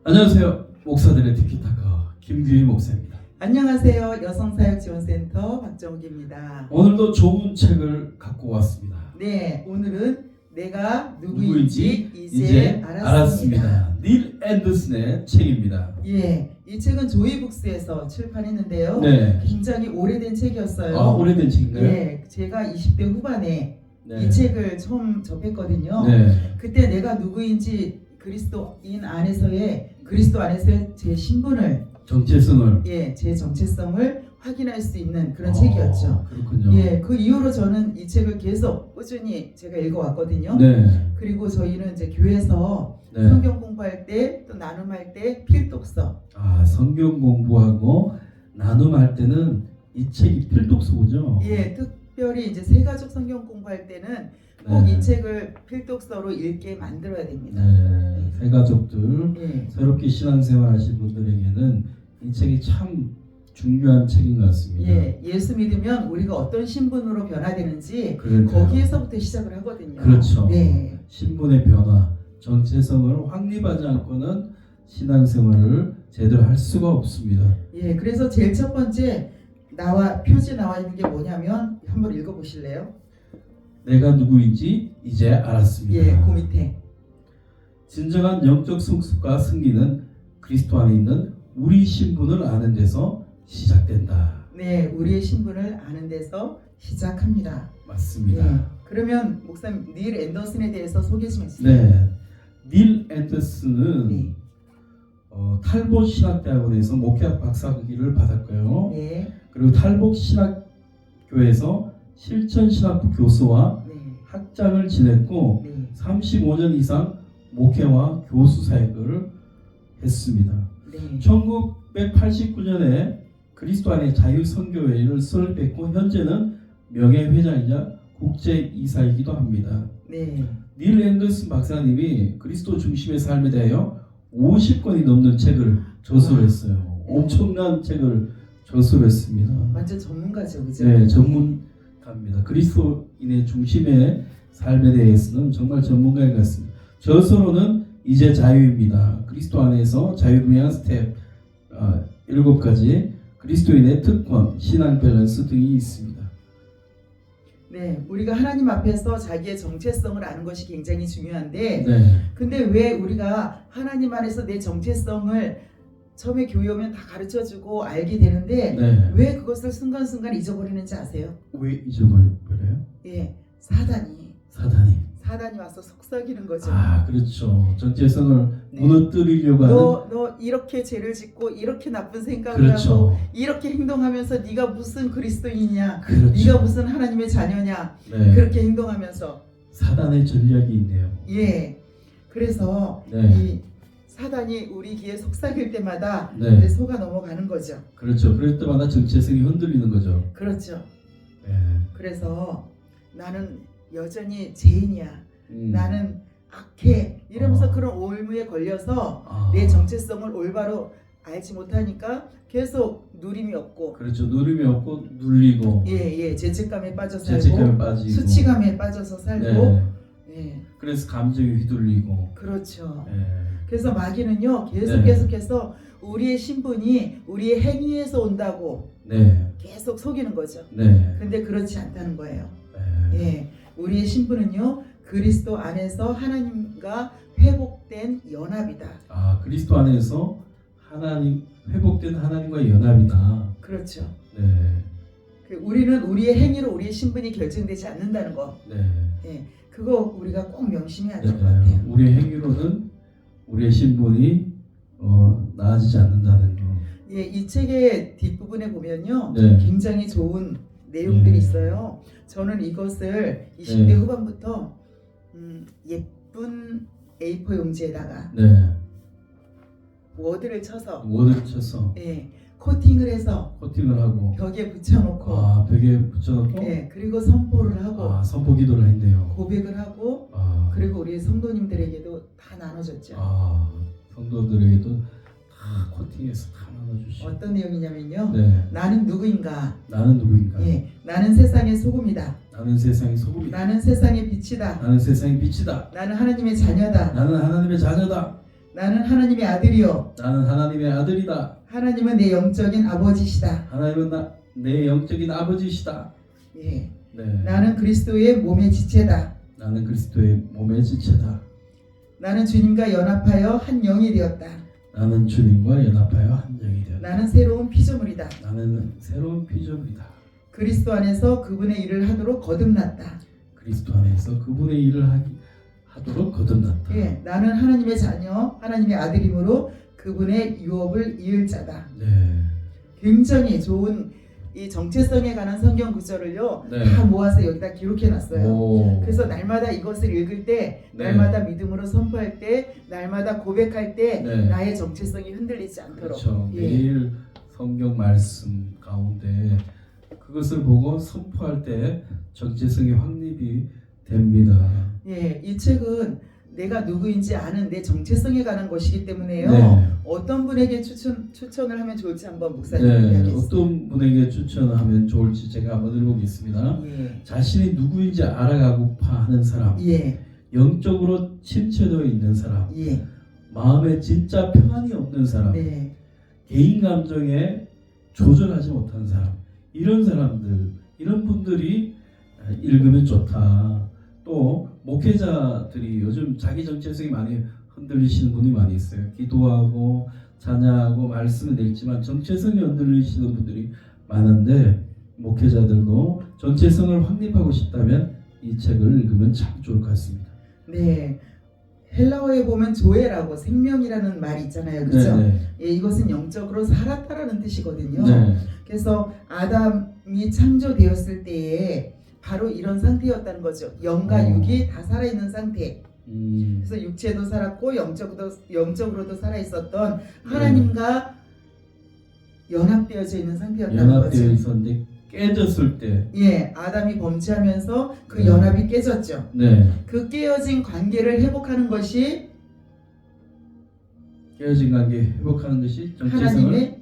안녕하세요. 목사들의 티키타카 김규희 목사입니다. 안녕하세요. 여성사역지원센터 박정욱입니다. 오늘도 좋은 책을 갖고 왔습니다. 네, 오늘은 내가 누구인지 누구인지 이제 알았습니다. 닐 앤더슨의 책입니다. 예, 이 책은 조이북스에서 출판했는데요. 네. 굉장히 오래된 책이었어요. 아, 오래된 책인가요? 예, 제가 20대 후반에 네. 이 책을 처음 접했거든요. 네. 그때 내가 누구인지 그리스도 안에서의 제 신분을 정체성을 제 정체성을 확인할 수 있는 그런 책이었죠. 그렇군요. 예, 그 이후로 저는 이 책을 계속 꾸준히 제가 읽어왔거든요. 네. 그리고 저희는 이제 교회에서 네. 성경 공부할 때 또 나눔할 때 필독서. 아, 성경 공부하고 나눔할 때는 이 책이 필독서죠. 예, 특별히 이제 세가족 성경 공부할 때는 꼭 네. 이 책을 필독서로 읽게 만들어야 됩니다. 네. 새 가족들 예, 새롭게 신앙생활 하신 분들에게는 이 책이 참 중요한 책인 것 같습니다. 예, 예수 믿으면 우리가 어떤 신분으로 변화되는지 그러니까요. 거기에서부터 시작을 하거든요. 그렇죠. 네. 신분의 변화, 정체성을 확립하지 않고는 신앙생활을 제대로 할 수가 없습니다. 예, 그래서 제일 첫 번째 표지 나와 있는 게 뭐냐면 한번 읽어보실래요? 내가 누구인지 이제 알았습니다. 예, 그 밑에. 진정한 영적 성숙과 승리는 그리스도 안에 있는 우리 신분을 아는 데서 시작된다. 네, 우리의 신분을 아는 데서 시작합니다. 맞습니다. 네, 그러면 목사님 닐 앤더슨에 대해서 소개 좀 해주세요. 네, 닐 앤더슨은 네, 탈봇 신학대학원에서 목회학 박사학위를 받았고요. 네, 그리고 탈봇 신학교에서 실천 신학부 교수와 네, 학장을 지냈고 네, 35년 이상 목회와 교수 사역을 했습니다. 네, 1989년에 그리스도 안의 자유선교회를 설립했고 현재는 명예회장이자 국제이사이기도 합니다. 네, 닐 앤더슨 박사님이 그리스도 중심의 삶에 대하여 50권이 넘는 책을 저술을 했어요. 엄청난 책을 저술했습니다. 완전 전문가죠, 그죠? 네, 전문가입니다. 그리스도인의 중심의 삶에 대해서는 정말 전문가인 것 같습니다. 저서로는 이제 자유입니다. 그리스도 안에서 자유를 위한 스텝 7가지, 그리스도인의 특권, 신앙 밸런스 등이 있습니다. 네, 우리가 하나님 앞에서 자기의 정체성을 아는 것이 굉장히 중요한데, 네, 근데 왜 우리가 하나님 안에서 내 정체성을 처음에 교회 오면 다 가르쳐주고 알게 되는데 네. 왜 그것을 순간순간 잊어버리는지 아세요? 왜 잊어버려요? 예, 사단이 와서 속삭이는 거죠. 아, 그렇죠. 정체성을 네. 무너뜨리려고 하는. 너 이렇게 죄를 짓고 이렇게 나쁜 생각을 하고 그렇죠. 이렇게 행동하면서 네가 무슨 그리스도인이냐, 그렇죠. 네가 무슨 하나님의 자녀냐, 네. 그렇게 행동하면서 사단의 전략이 있네요. 예, 그래서 네. 이 사단이 우리 귀에 속삭일 때마다 네. 이제 속아 넘어가는 거죠. 그렇죠. 그럴 때마다 정체성이 흔들리는 거죠. 그렇죠. 네. 그래서 나는 여전히 죄인이야. 나는 악해. 이러면서 그런 올무에 걸려서 내 정체성을 올바로 알지 못하니까 계속 누림이 없고, 그렇죠. 누림이 없고 눌리고 죄책감에 빠져 죄책감에 살고 빠지고 수치감에 빠져서 살고, 네. 예, 그래서 감정이 휘둘리고 그렇죠. 네. 그래서 마귀는요 네. 계속해서 우리의 신분이 우리의 행위에서 온다고 네. 계속 속이는 거죠. 네. 근데 그렇지 않다는 거예요. 네. 예, 우리의 신분은요 그리스도 안에서 하나님과 회복된 연합이다. 아, 그리스도 안에서 회복된 하나님과의 연합이다. 그렇죠. 네. 우리는 우리의 행위로 우리의 신분이 결정되지 않는다는 거. 네. 예, 그거 우리가 꼭 명심해야 네. 될 것 같아요. 우리의 행위로는 우리의 신분이 나아지지 않는다는 거. 예, 이 책의 뒷부분에 보면요 네. 굉장히 좋은 내용들이 네. 있어요. 저는 이것을 20대 네. 후반부터 예쁜 A4 용지에다가 네. 워드를 쳐서 워드를 쳐서 코팅을 해서 코팅을 하고 벽에 붙여놓고 벽에 붙여놓고 그리고 선포를 하고 선포 기도를 했네요. 고백을 하고 그리고 우리 성도님들에게도 다 나눠줬죠. 성도들에게도 다 코팅해서 다 나눠주시고. 어떤 내용이냐면요. 네. 나는 누구인가? 나는 누구인가? 나는 세상의 소금이다. 나는 세상의 소금이다. 나는 세상의 빛이다. 나는 세상의 빛이다. 나는 하나님의 자녀다. 나는 하나님의 자녀다. 나는 하나님의 아들이요 나는 하나님의 아들이다. 하나님은 내 영적인 아버지시다. 하나님은 내 영적인 아버지시다. 예. 네. 나는 그리스도의 몸의 지체다. 나는 그리스도의 몸의 지체다. 나는 주님과 연합하여 한 영이 되었다. 나는 주님과 연합하여 한 영이 되었다. 나는 새로운 피조물이다. 나는 새로운 피조물이다. 그리스도 안에서 그분의 일을 하도록 거듭났다. 그리스도 안에서 그분의 일을 하도록 거듭났다. 예, 나는 하나님의 자녀, 하나님의 아들이므로 그분의 유업을 이을 자다. 네. 굉장히 좋은 이 정체성에 관한 성경 구절을요 네. 다 모아서 여기다 기록해 놨어요. 오. 그래서 날마다 이것을 읽을 때, 네. 날마다 믿음으로 선포할 때, 날마다 고백할 때 네. 나의 정체성이 흔들리지 않도록. 그렇죠. 예. 매일 성경 말씀 가운데 그것을 보고 선포할 때 정체성이 확립이 됩니다. 예, 이 책은 내가 누구인지 아는 내 정체성에 관한 것이기 때문에요. 네. 어떤 분에게 추천을 하면 좋을지 한번 목사님 네. 이야기했습니다. 어떤 분에게 추천하면 좋을지 제가 한번 읽어보겠습니다. 예. 자신이 누구인지 알아가고파 하는 사람, 예. 영적으로 침체되어 있는 사람, 예. 마음에 진짜 평안이 없는 사람, 네. 개인 감정에 조절하지 못하는 사람, 이런 사람들, 이런 분들이 읽으면 좋다. 또 목회자들이 요즘 자기 정체성이 많이 흔들리시는 분이 많이 있어요. 기도하고 찬양하고 말씀을 읽지만 정체성이 흔들리시는 분들이 많은데 목회자들도 정체성을 확립하고 싶다면 이 책을 읽으면 참 좋을 것 같습니다. 네. 헬라어에 보면 조에라고 생명이라는 말이 있잖아요. 그렇죠? 네, 예, 이것은 영적으로 살았다라는 뜻이거든요. 네. 그래서 아담이 창조되었을 때에 바로 이런 상태였다는 거죠. 영과 육이 다 살아있는 상태. 그래서 육체도 살았고 영적으로도 살아있었던 하나님과 연합되어져 있는 상태였다는 연합되어 거죠. 있었는데 깨졌을 때, 예, 아담이 범죄하면서 그 네. 연합이 깨졌죠. 네, 그 깨어진 관계를 회복하는 것이 깨어진 관계 회복하는 것이 정체성을 하나님의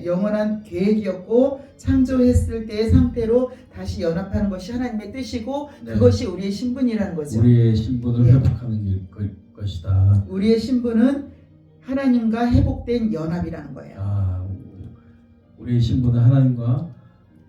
영원한 계획이었고 창조했을 때의 상태로 다시 연합하는 것이 하나님의 뜻이고 네. 그것이 우리의 신분이라는 거죠. 우리의 신분을 예. 회복하는 것이다. 우리의 신분은 하나님과 회복된 연합이라는 거예요. 우리의 신분은 하나님과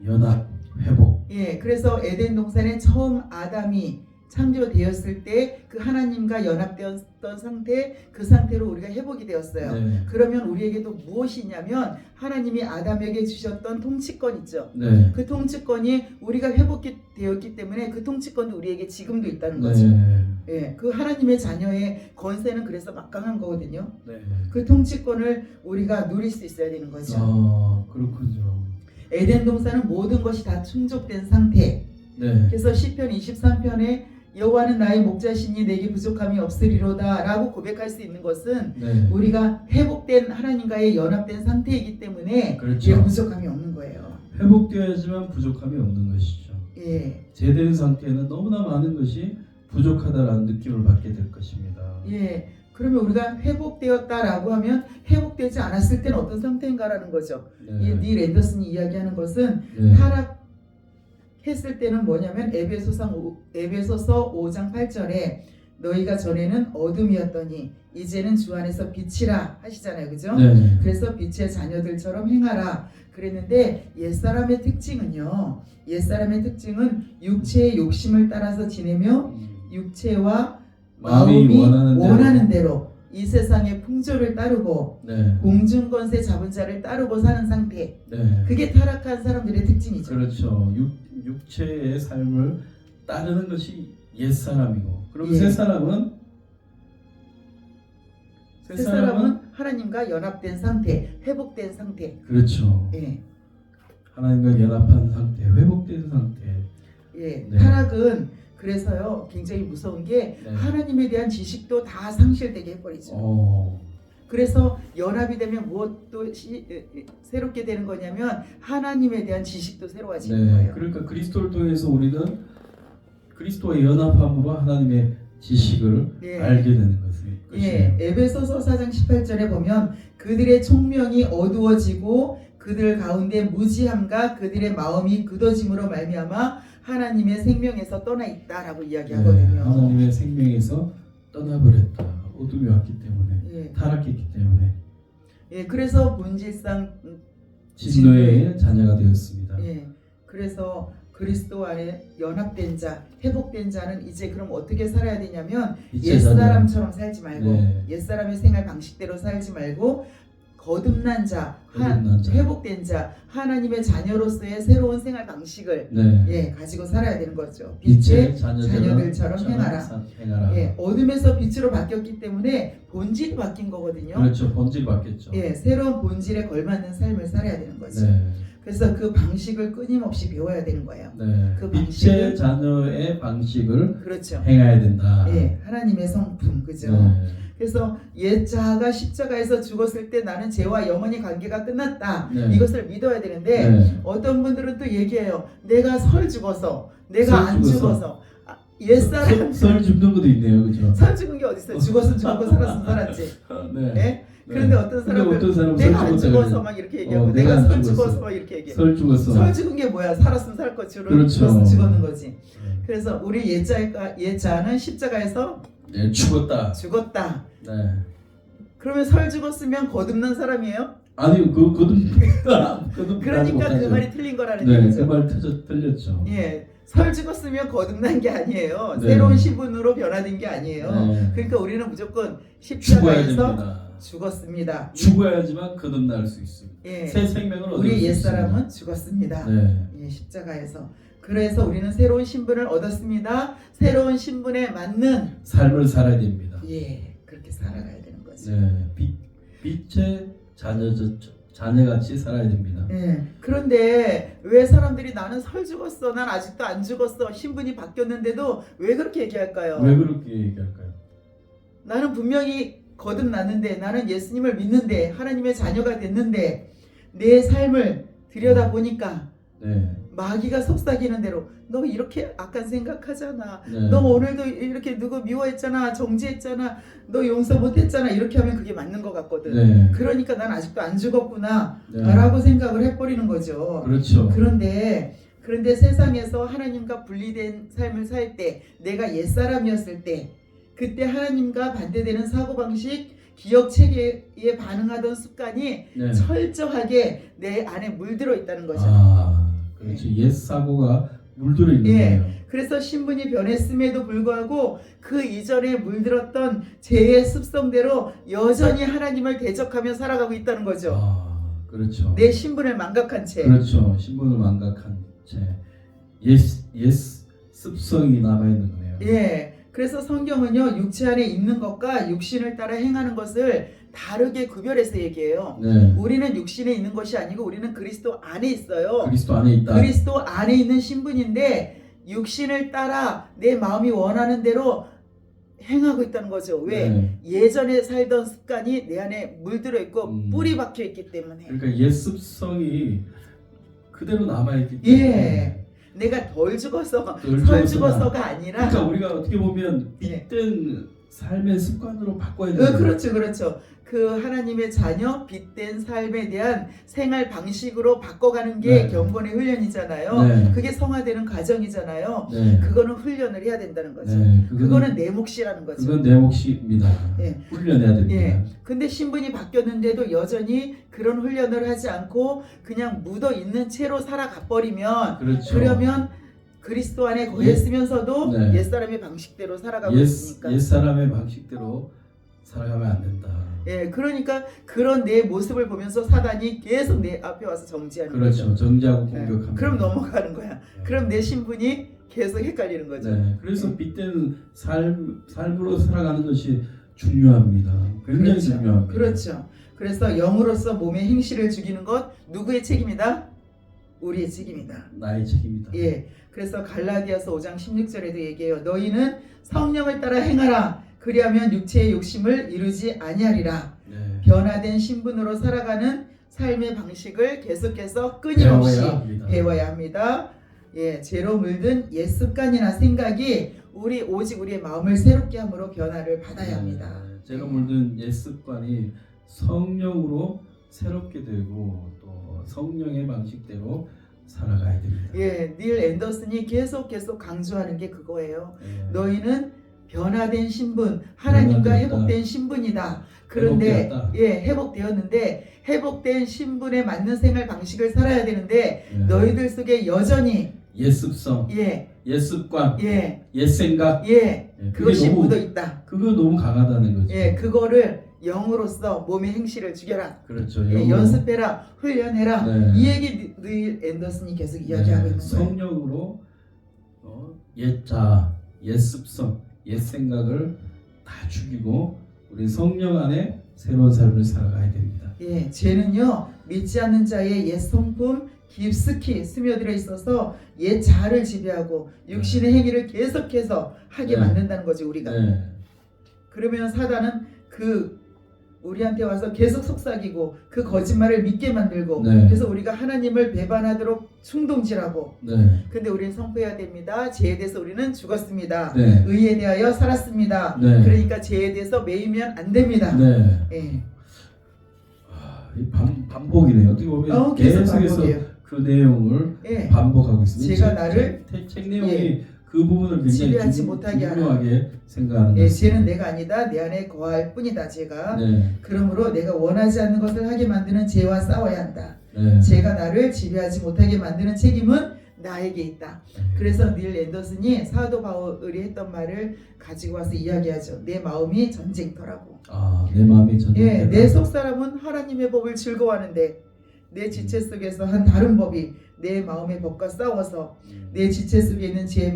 연합, 회복. 예, 그래서 에덴 동산에 처음 아담이 창조되었을 때 그 하나님과 연합되었던 상태, 그 상태로 우리가 회복이 되었어요. 네. 그러면 우리에게도 무엇이 있냐면 하나님이 아담에게 주셨던 통치권 있죠. 네. 그 통치권이 우리가 회복이 되었기 때문에 그 통치권도 우리에게 지금도 있다는 거죠. 네. 예, 그 하나님의 자녀의 권세는 그래서 막강한 거거든요. 네. 그 통치권을 우리가 누릴 수 있어야 되는 거죠. 그렇군요. 에덴 동산은 모든 것이 다 충족된 상태. 네. 그래서 시편 23편에 여호와는 나의 목자시니 내게 부족함이 없으리로다 라고 고백할 수 있는 것은 네. 우리가 회복된 하나님과의 연합된 상태이기 때문에 그렇죠. 부족함이 없는 거예요. 회복되어야지만 부족함이 없는 것이죠. 예, 제된 상태에는 너무나 많은 것이 부족하다라는 느낌을 받게 될 것입니다. 예. 그러면 우리가 회복되었다라고 하면 회복되지 않았을 때는 어떤 상태인가라는 거죠. 네. 닐 앤더슨이 이야기하는 것은 네. 타락했을 때는 뭐냐면 에베소서 5장 8절에 너희가 전에는 어둠이었더니 이제는 주 안에서 빛이라 하시잖아요. 그죠? 네. 그래서 빛의 자녀들처럼 행하라 그랬는데 옛사람의 특징은 육체의 욕심을 따라서 지내며 육체와 마음이 원하는 대로 이 세상의 풍조를 따르고 네. 공중권세 잡은 자를 따르고 사는 상태. 네. 그게 타락한 사람들의 특징이죠. 그렇죠. 육체의 삶을 따르는 것이 옛사람이고 그럼 예. 새 사람은 새 사람은 하나님과 연합된 상태, 회복된 상태. 그렇죠. 예. 하나님과 연합한 상태, 회복된 상태. 예. 네. 타락은 그래서요 굉장히 무서운 게 네. 하나님에 대한 지식도 다 상실되게 해버리죠. 그래서 연합이 되면 무엇도 새롭게 되는 거냐면 하나님에 대한 지식도 새로워지는 네. 거예요. 그러니까 그리스도를 통해서 우리는 그리스도와 연합함으로 하나님의 지식을 예. 알게 되는 것이에요. 예, 에베소서 4장 18절에 보면 그들의 총명이 어두워지고 그들 가운데 무지함과 그들의 마음이 굳어짐으로 말미암아 하나님의 생명에서 떠나 있다라고 이야기하거든요. 네, 하나님의 생명에서 떠나버렸다. 어둠이 왔기 때문에, 예. 타락했기 때문에 예, 그래서 본질상 진노의 자녀가 되었습니다. 예, 그래서 그리스도 안에 연합된 자, 회복된 자는 이제 그럼 어떻게 살아야 되냐면 빛의 자녀. 옛사람처럼 살지 말고 네. 옛사람의 생활 방식대로 살지 말고 거듭난 자, 거듭난 자. 회복된 자, 하나님의 자녀로서의 새로운 생활 방식을 네. 예, 가지고 살아야 되는 거죠. 빛의 빛의 자녀들처럼 행하라. 행하라. 예, 어둠에서 빛으로 바뀌었기 때문에 본질이 바뀐 거거든요. 그렇죠. 본질이 바뀌었죠. 예, 새로운 본질에 걸맞는 삶을 살아야 되는 거죠. 네. 그래서 그 방식을 끊임없이 배워야 되는 거예요. 네. 그 빛의 방식을- 자녀의 방식을 그렇죠. 행해야 된다. 예, 하나님의 성품, 그죠? 네. 그래서 옛자가 십자가에서 죽었을 때 나는 죄와 영원히 관계가 끝났다. 네. 이것을 믿어야 되는데 네. 어떤 분들은 또 얘기해요. 내가 설 죽어서, 내가 설 안 죽어서. 죽어서. 옛사람 설 죽는 것도 있네요, 그죠? 설 죽은 게 어디 있어요? 죽었으면 죽었고 살았으면 살았지. 네. 예? 그런데 어떤 사람은 사람은 내가 안 설 죽어서 죽었다 막 이렇게 얘기하고 내가 내가 안 설 죽었어. 죽어서 막 이렇게 얘기해. 설 죽었어. 설 죽은 게 뭐야? 살았으면 살 거, 그렇죠. 죽었으면 죽었는 거지. 네. 그래서 우리 옛자는 십자가에서 네, 죽었다. 죽었다. 네. 그러면 설 죽었으면 거듭난 사람이에요? 아니요, 거듭 그러니까 그 말이 틀린 거라는 네, 얘기죠. 그 말 틀렸죠. 예, 설 죽었으면 거듭난 게 아니에요. 네. 새로운 신분으로 변화된 게 아니에요. 네. 그러니까 우리는 무조건 죽어야 십자가에서 됩니다. 죽었습니다. 죽어야지만 거듭날 수 있습니다. 예, 새 생명을 얻을 우리 수 옛사람은 있습니다. 죽었습니다. 네. 예, 십자가에서. 그래서 우리는 새로운 신분을 얻었습니다. 새로운 신분에 맞는 삶을 살아야 됩니다. 예, 그렇게 살아가야 되는 거죠. 네, 빛의 자녀같이 살아야 됩니다. 예, 그런데 왜 사람들이 나는 설 죽었어, 난 아직도 안 죽었어, 신분이 바뀌었는데도 왜 그렇게 얘기할까요? 왜 그렇게 얘기할까요? 나는 분명히 거듭났는데, 나는 예수님을 믿는데, 하나님의 자녀가 됐는데, 내 삶을 들여다보니까 네, 마귀가 속삭이는 대로 너 이렇게 악한 생각하잖아, 네. 너 오늘도 이렇게 누구 미워했잖아, 정죄했잖아, 너 용서 못했잖아, 이렇게 하면 그게 맞는 것 같거든. 네. 그러니까 난 아직도 안 죽었구나 네. 라고 생각을 해버리는 거죠. 그렇죠. 그런데 세상에서 하나님과 분리된 삶을 살 때, 내가 옛사람이었을 때, 그때 하나님과 반대되는 사고방식, 기억 체계에 반응하던 습관이 네. 철저하게 내 안에 물들어 있다는 거죠. 그렇죠. 옛 사고가 물들어 있는 예. 거예요. 그래서 신분이 변했음에도 불구하고 그 이전에 물들었던 죄의 습성대로 여전히 하나님을 대적하며 살아가고 있다는 거죠. 그렇죠. 내 신분을 망각한 채. 그렇죠. 신분을 망각한 채 옛 습성이 남아 있는 거예요. 예. 그래서 성경은요, 육체 안에 있는 것과 육신을 따라 행하는 것을 다르게 구별해서 얘기해요. 네. 우리는 육신에 있는 것이 아니고 우리는 그리스도 안에 있어요. 그리스도 안에 있다. 그리스도 안에 있는 신분인데 육신을 따라 내 마음이 원하는 대로 행하고 있다는 거죠. 왜? 네. 예전에 살던 습관이 내 안에 물들어 있고 뿌리 박혀 있기 때문에. 그러니까 옛 습성이 그대로 남아 있기 때문에. 예. 내가 덜 죽어서 덜 설 죽어서가 죽어서가 아니라. 그러니까 우리가 어떻게 보면 예. 빛된 삶의 습관으로 바꿔야 돼요. 그렇죠, 그렇죠. 그 하나님의 자녀, 빛된 삶에 대한 생활 방식으로 바꿔가는 게 네. 경건의 훈련이잖아요. 네. 그게 성화되는 과정이잖아요. 네. 그거는 훈련을 해야 된다는 거죠. 네. 그거는 내 몫이라는 거죠. 그건 내 몫입니다. 예. 훈련해야 됩니다. 예. 근데 신분이 바뀌었는데도 여전히 그런 훈련을 하지 않고 그냥 묻어 있는 채로 살아가 버리면, 그렇죠. 그러면 그리스도 안에 거했으면서도 네. 옛사람의 방식대로 살아가고 있으니까. 옛 사람의 방식대로 살아가면 안 된다. 예, 그러니까 그런 내 모습을 보면서 사단이 계속 내 앞에 와서 정지하는 그렇죠. 거죠. 정지하고 예. 공격합니다. 그럼 넘어가는 거야. 네. 그럼 내 신분이 계속 헷갈리는 거죠. 네. 그래서 빛된 삶으로 살아가는 것이 중요합니다. 굉장히 그렇죠. 중요합니다. 그렇죠. 그래서 영으로서 몸의 행실을 죽이는 것 누구의 책임이다? 우리의 책임이다. 나의 책임이다. 예. 그래서 갈라디아서 5장 16절에도 얘기해요. 너희는 성령을 따라 행하라. 그리하면 육체의 욕심을 이루지 아니하리라. 네. 변화된 신분으로 살아가는 삶의 방식을 계속해서 끊임없이 배워야 합니다. 예, 죄로 물든 옛 습관이나 생각이 오직 우리의 마음을 새롭게 함으로 변화를 받아야 합니다. 제가 물든 옛 습관이 성령으로 새롭게 되고 또 성령의 방식대로 살아가야 됩니다. 예, 닐 앤더슨이 계속 강조하는 게 그거예요. 네. 너희는 변화된 신분, 하나님과 변화되었다. 회복된 신분이다. 그런데 회복되었다. 회복되었는데 회복된 신분에 맞는 생활 방식을 살아야 되는데 예. 너희들 속에 여전히 옛습성, 옛습관, 옛생각, 그것이 묻어 있다. 그거 너무 강하다는 거죠. 그거를 영으로서 몸의 행실을 죽여라. 그렇죠. 연습해라, 훈련해라. 네. 이 얘기 늘 앤더슨이 계속 이야기하고 있는 거예요. 성령으로 옛자, 옛습성, 옛생각을 다 죽이고 우리 성령 안에 새로운 삶을 살아가야 됩니다. 죄는요 믿지 않는 자의 옛 성품 깊숙이 스며들어 있어서 옛 자아를 지배하고 육신의 행위를 계속해서 하게 만든다는 거지 우리가. 그러면 사단은 우리한테 와서 계속 속삭이고 그 거짓말을 믿게 만들고 그래서 우리가 하나님을 배반하도록 충동질하고. 근데 우리는 선포해야 됩니다. 죄에 대해서 우리는 죽었습니다. 의에 대하여 살았습니다. 그러니까 죄에 대해서 매이면 안 됩니다. 이 반복이네요. 어떻게 보면 계속해서 그 내용을 반복하고 있습니다. 제가 나를 책 내용이 그 부분을 굉장히 지배하지 못하게 중요하게 생각하는 것입니다. 죄는 내가 아니다. 내 안에 거할 뿐이다. 죄가. 그러므로 내가 원하지 않는 것을 하게 만드는 죄와 싸워야 한다. 죄가 나를 지배하지 못하게 만드는 책임은 나에게 있다. 그래서 닐 앤더슨이 사도 바울이 했던 말을 가지고 와서 이야기하죠. 내 마음이 전쟁터라고. 내 마음이 전쟁터다. 내 속사람은 하나님의 법을 즐거워하는데 내 지체 속에서 한 다른 법이 내 마음의 법과 싸워서 내 지체 속에 있는 죄의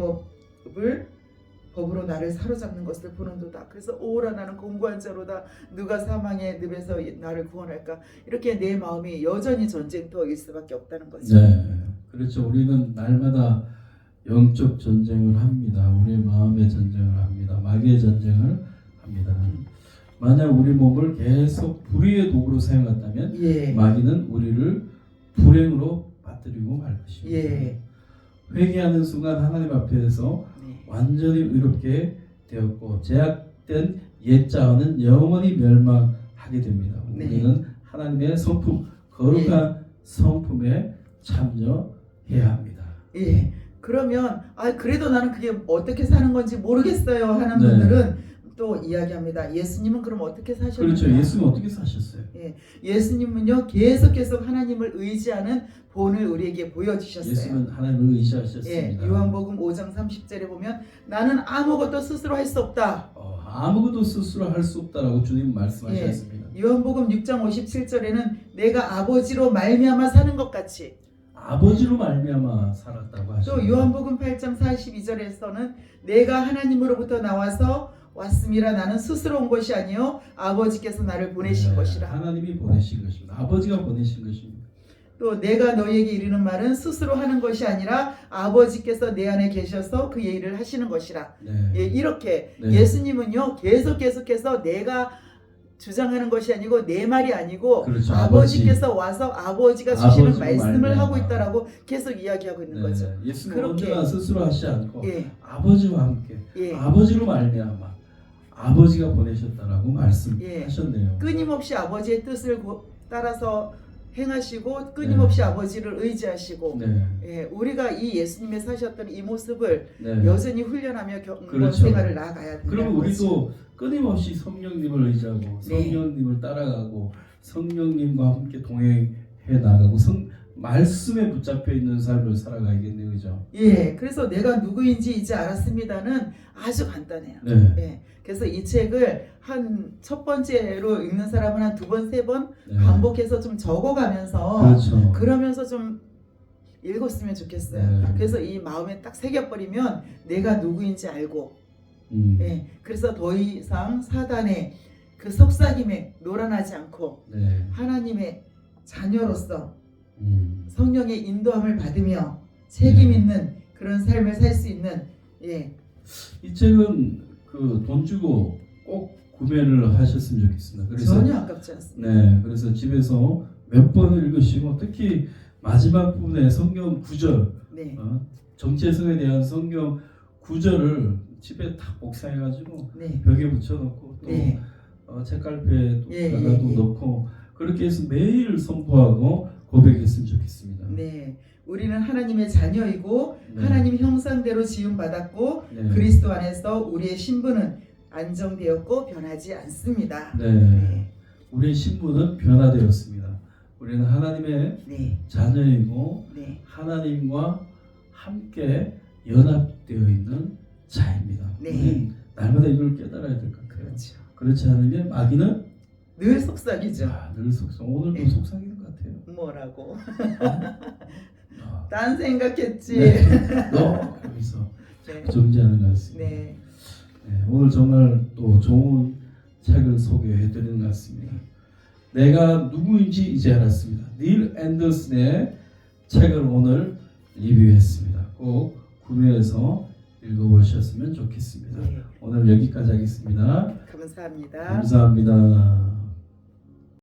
법으로 나를 사로잡는 것을 보는도다. 그래서 오라 나는 공고한 자로다. 누가 사망의 늪에서 나를 구원할까. 이렇게 내 마음이 여전히 전쟁터일 수밖에 없다는 거죠. 그렇죠. 우리는 날마다 영적 전쟁을 합니다. 우리의 마음의 전쟁을 합니다. 마귀의 전쟁을 합니다. 만약 우리 몸을 계속 불의의 도구로 사용한다면 마귀는 우리를 불행으로 빠뜨리고 말 것입니다. 회개하는 순간 하나님 앞에서 완전히 의롭게 되었고 제약된 옛자아는 영원히 멸망하게 됩니다. 우리는 하나님의 성품, 거룩한 성품에 참여해야 합니다. 그러면 그래도 나는 그게 어떻게 사는 건지 모르겠어요 하는 분들은 또 이야기합니다. 예수님은 그럼 어떻게 사셨는가? 그렇죠. 예수님은 어떻게 사셨어요? 예수님은요 계속 하나님을 의지하는 본을 우리에게 보여주셨어요. 예수님은 하나님을 의지하셨습니다. 요한복음 5장 30절에 보면 나는 아무것도 스스로 할 수 없다. 아무것도 스스로 할 수 없다라고 주님 말씀하셨습니다. 요한복음 6장 57절에는 내가 아버지로 말미암아 사는 것 같이 아버지로 말미암아 살았다고 하십니다. 또 요한복음 8장 42절에서는 내가 하나님으로부터 나와서 왔음이라 나는 스스로 온 것이 아니요 아버지께서 나를 보내신 것이라. 하나님이 보내신 것입니다. 아버지가 보내신 것입니다. 또 내가 너희에게 이르는 말은 스스로 하는 것이 아니라 아버지께서 내 안에 계셔서 그 일을 하시는 것이라. 이렇게 예수님은요 계속해서 내가 주장하는 것이 아니고 내 말이 아니고 그렇죠. 아버지께서 와서 아버지가 주시는 말씀을 말미암아. 하고 있다라고 계속 이야기하고 있는 거죠. 예수님은 언제나 스스로 하시지 않고 예. 아버지와 함께 아버지로 말미암아 아버지가 보내셨다라고 말씀하셨네요. 끊임없이 아버지의 뜻을 따라서 행하시고 끊임없이 아버지를 의지하시고 우리가 이 예수님의 사셨던 이 모습을 여전히 훈련하며 생활을 나아가야 된다. 그러면 우리도 끊임없이 성령님을 의지하고 성령님을 따라가고 성령님과 함께 동행해 나가고 말씀에 붙잡혀 있는 삶을 살아가야겠네요. 그죠? 그래서 내가 누구인지 이제 알았습니다는 아주 간단해요. 그래서 이 책을 한 첫 번째로 읽는 사람은 한 2번, 3번 반복해서 좀 적어가면서 그러면서 좀 읽었으면 좋겠어요. 그래서 이 마음에 딱 새겨버리면 내가 누구인지 알고 그래서 더 이상 사단의 그 속삭임에 놀아나지 않고 하나님의 자녀로서 성령의 인도함을 받으며 책임 있는 그런 삶을 살 수 있는 이 책은 돈 주고 꼭 구매를 하셨으면 좋겠습니다. 그래서 전혀 아깝지 않습니다. 그래서 집에서 몇 번을 읽으시고 특히 마지막 부분에 성경 구절, 정체성에 대한 성경 구절을 집에 딱 복사해가지고 벽에 붙여놓고 또 책갈피에다가도 넣고 그렇게 해서 매일 선포하고 고백했으면 좋겠습니다. 네, 우리는 하나님의 자녀이고 네. 하나님 형상대로 지음 받았고 네. 그리스도 안에서 우리의 신분은 안정되었고 변하지 않습니다. 네. 우리의 신분은 변화되었습니다. 우리는 하나님의 네, 자녀이고 네, 하나님과 함께 연합되어 있는 자입니다. 네. 우리는 날마다 이걸 깨달아야 될 것 같아요. 그렇죠. 그렇지 않으면 마귀는 늘 속삭이죠. 늘 속상. 오늘도 네. 속삭이는 것 같아요. 뭐라고? 아, 딴 생각했지. 네. 너 여기서 네. 존재하는 것 같습니다. 네. 네, 오늘 정말 또 좋은 책을 소개해드리는 것 같습니다. 내가 누구인지 이제 알았습니다. 닐 앤더슨의 책을 오늘 리뷰했습니다. 꼭 구매해서 읽어보셨으면 좋겠습니다. 네. 오늘 여기까지 하겠습니다. 감사합니다. 감사합니다.